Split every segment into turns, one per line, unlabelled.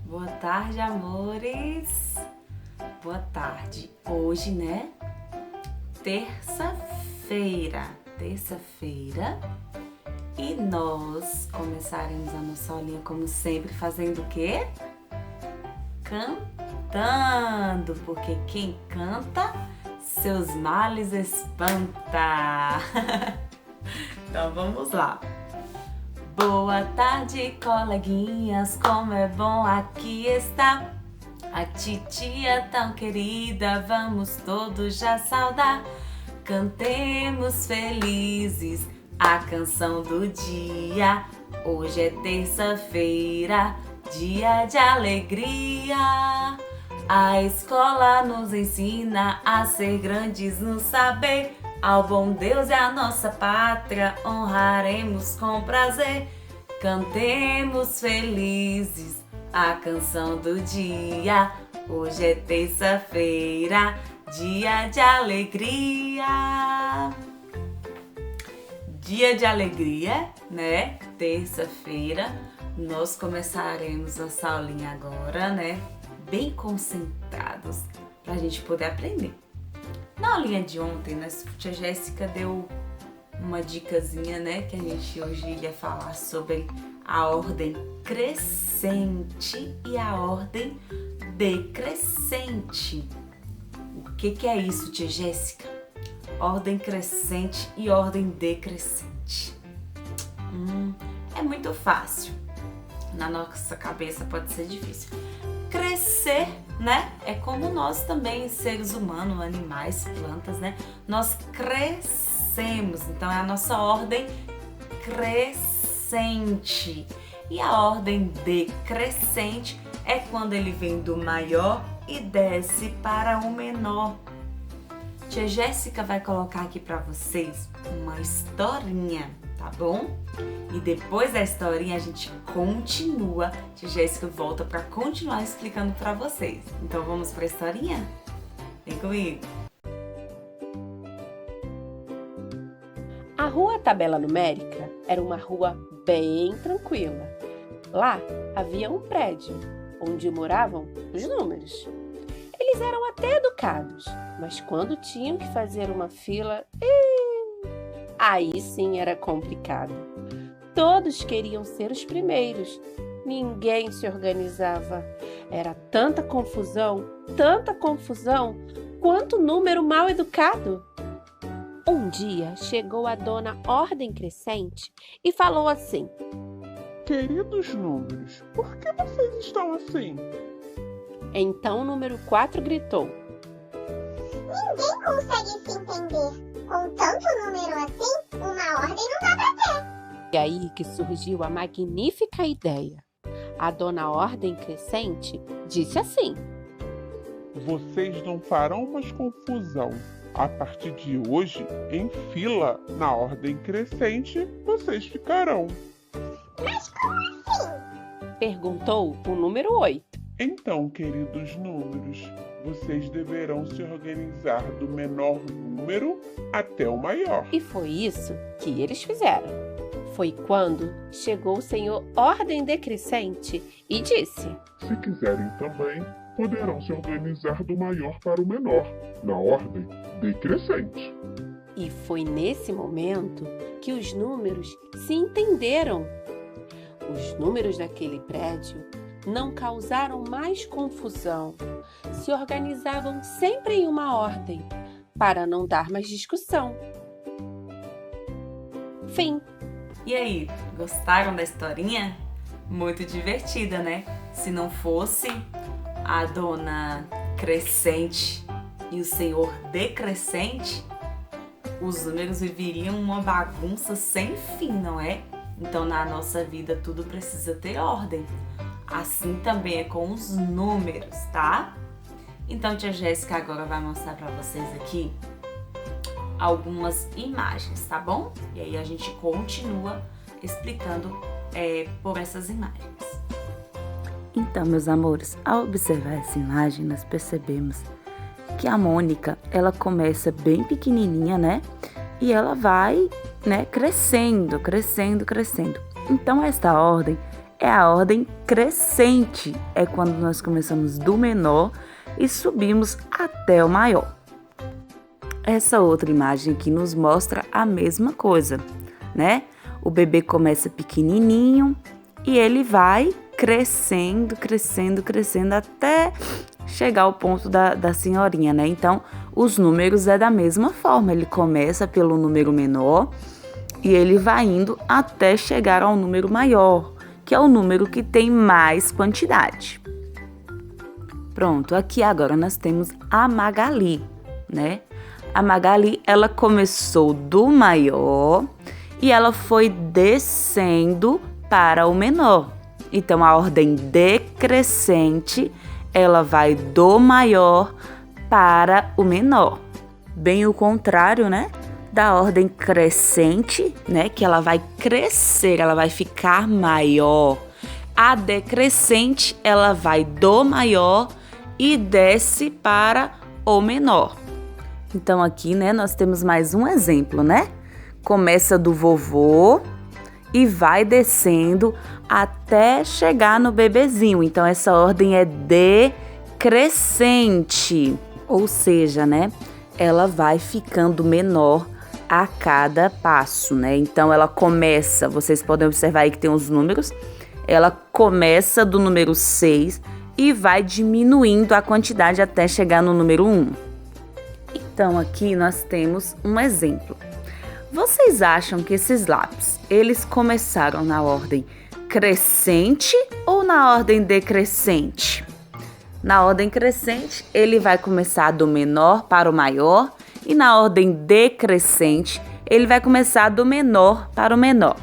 Boa tarde, amores. Boa tarde. Hoje, né? Terça-feira. E nós começaremos a nossa aulinha, como sempre, fazendo o quê? Cantando, porque quem canta, seus males espanta. Então, vamos lá. Boa tarde, coleguinhas, como é bom aqui estar. A titia tão querida, vamos todos já saudar. Cantemos felizes a canção do dia. Hoje é terça-feira, dia de alegria. A escola nos ensina a ser grandes no saber. Ao bom Deus e à nossa pátria honraremos com prazer. Cantemos felizes a canção do dia. Hoje é terça-feira, dia de alegria. Dia de alegria, né? Terça-feira. Nós começaremos nossa aulinha agora, né? Bem concentrados, para a gente poder aprender. Na aulinha de ontem, a tia Jéssica deu uma dicasinha, né? Que a gente hoje ia falar sobre a ordem crescente e a ordem decrescente. O que é isso, tia Jéssica? Ordem crescente e ordem decrescente. É muito fácil. Na nossa cabeça pode ser difícil. Crescer, né? É como nós também, seres humanos, animais, plantas, né? Nós crescemos, então é a nossa ordem crescente. E a ordem decrescente é quando ele vem do maior e desce para o menor. Tia Jéssica vai colocar aqui para vocês uma historinha, tá bom? E depois da historinha a gente continua. Tia Jéssica volta para continuar explicando para vocês. Então vamos para a historinha? Vem comigo!
A rua Tabela Numérica era uma rua bem tranquila. Lá havia um prédio onde moravam os números. Eles eram até educados, mas quando tinham que fazer uma fila, aí sim era complicado. Todos queriam ser os primeiros. Ninguém se organizava. Era tanta confusão, quanto número mal educado. Um dia chegou a dona Ordem Crescente e falou assim:
Queridos números, por que vocês estão assim?
Então o número 4 gritou:
Ninguém consegue se entender. Com tanto número assim, uma ordem não dá pra ter.
E aí que surgiu a magnífica ideia. A dona Ordem Crescente disse assim:
Vocês não farão mais confusão. A partir de hoje, em fila, na ordem crescente, vocês ficarão.
Mas como assim?
Perguntou o número 8.
Então, queridos números, vocês deverão se organizar do menor número até o maior.
E foi isso que eles fizeram. Foi quando chegou o senhor Ordem Decrescente e disse:
Se quiserem também, poderão se organizar do maior para o menor, na ordem decrescente.
E foi nesse momento que os números se entenderam. Os números daquele prédio não causaram mais confusão. Se organizavam sempre em uma ordem, para não dar mais discussão. Fim.
E aí, gostaram da historinha? Muito divertida, né? Se não fosse a dona Crescente e o senhor Decrescente, os números viveriam uma bagunça sem fim, não é? Então, na nossa vida, tudo precisa ter ordem. Assim também é com os números, tá? Então, tia Jéssica agora vai mostrar para vocês aqui algumas imagens, tá bom? E aí a gente continua explicando por essas imagens.
Então, meus amores, ao observar essa imagem, nós percebemos que a Mônica, ela começa bem pequenininha, né? E ela vai, né, crescendo. Então, esta ordem é a ordem crescente. É quando nós começamos do menor e subimos até o maior. Essa outra imagem aqui nos mostra a mesma coisa, né? O bebê começa pequenininho e ele vai crescendo, crescendo, crescendo até chegar ao ponto da senhorinha, né? Então, os números é da mesma forma. Ele começa pelo número menor e ele vai indo até chegar ao número maior, que é o número que tem mais quantidade. Pronto, aqui agora nós temos a Magali, né? A Magali, ela começou do maior e ela foi descendo para o menor. Então, a ordem decrescente, ela vai do maior para o menor. Bem o contrário, né? Da ordem crescente, né? Que ela vai crescer, ela vai ficar maior. A decrescente, ela vai do maior e desce para o menor. Então, aqui, né, nós temos mais um exemplo, né? Começa do vovô e vai descendo até chegar no bebezinho. Então, essa ordem é decrescente, ou seja, né, ela vai ficando menor a cada passo, né? Então, ela começa, vocês podem observar aí que tem os números, ela começa do número 6 e vai diminuindo a quantidade até chegar no número 1. Então, aqui nós temos um exemplo. Vocês acham que esses lápis, eles começaram na ordem crescente ou na ordem decrescente? Na ordem crescente, ele vai começar do menor para o maior, e na ordem decrescente, ele vai começar do menor para o menor.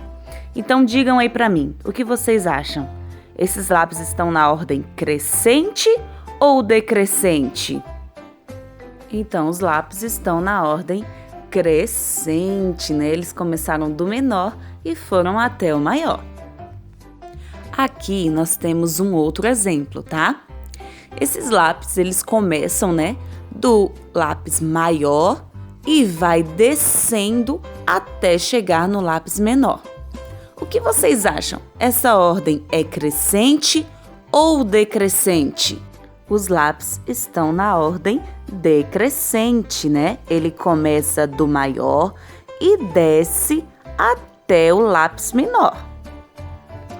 Então, digam aí para mim, o que vocês acham? Esses lápis estão na ordem crescente ou decrescente? Então, os lápis estão na ordem crescente, né? Eles começaram do menor e foram até o maior. Aqui nós temos um outro exemplo, tá? Esses lápis, eles começam, né, do lápis maior e vai descendo até chegar no lápis menor. O que vocês acham? Essa ordem é crescente ou decrescente? Os lápis estão na ordem decrescente, né? Ele começa do maior e desce até o lápis menor.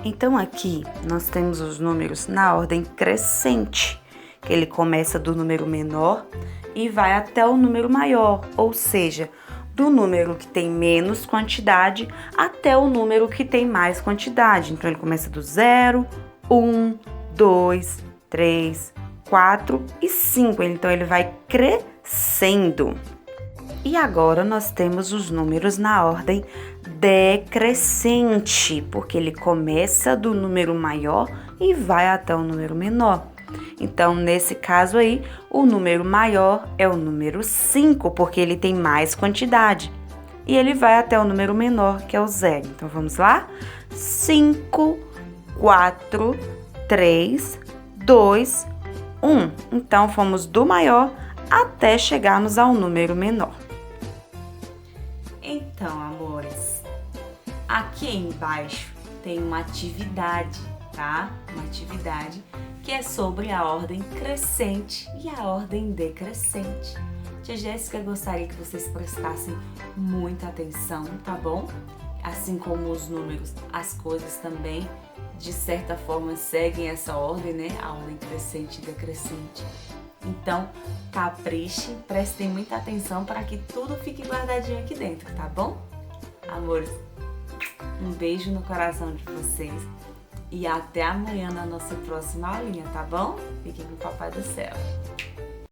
Então, aqui nós temos os números na ordem crescente, que ele começa do número menor e vai até o número maior, ou seja, do número que tem menos quantidade até o número que tem mais quantidade. Então, ele começa do 0, 1, 2, 3, 4 e 5. Então, ele vai crescendo. E agora, nós temos os números na ordem decrescente, porque ele começa do número maior e vai até o número menor. Então, nesse caso aí, o número maior é o número 5, porque ele tem mais quantidade. E ele vai até o número menor, que é o 0. Então, vamos lá? 5, 4, 3, 2, 1. Então, fomos do maior até chegarmos ao número menor.
Então, amores, aqui embaixo tem uma atividade, tá? Uma atividade que é sobre a ordem crescente e a ordem decrescente. Tia Jéssica gostaria que vocês prestassem muita atenção, tá bom? Assim como os números, as coisas também, de certa forma, seguem essa ordem, né? A ordem crescente e decrescente. Então, capriche, prestem muita atenção para que tudo fique guardadinho aqui dentro, tá bom? Amores, um beijo no coração de vocês e até amanhã na nossa próxima aulinha, tá bom? Fiquem com o Papai do Céu.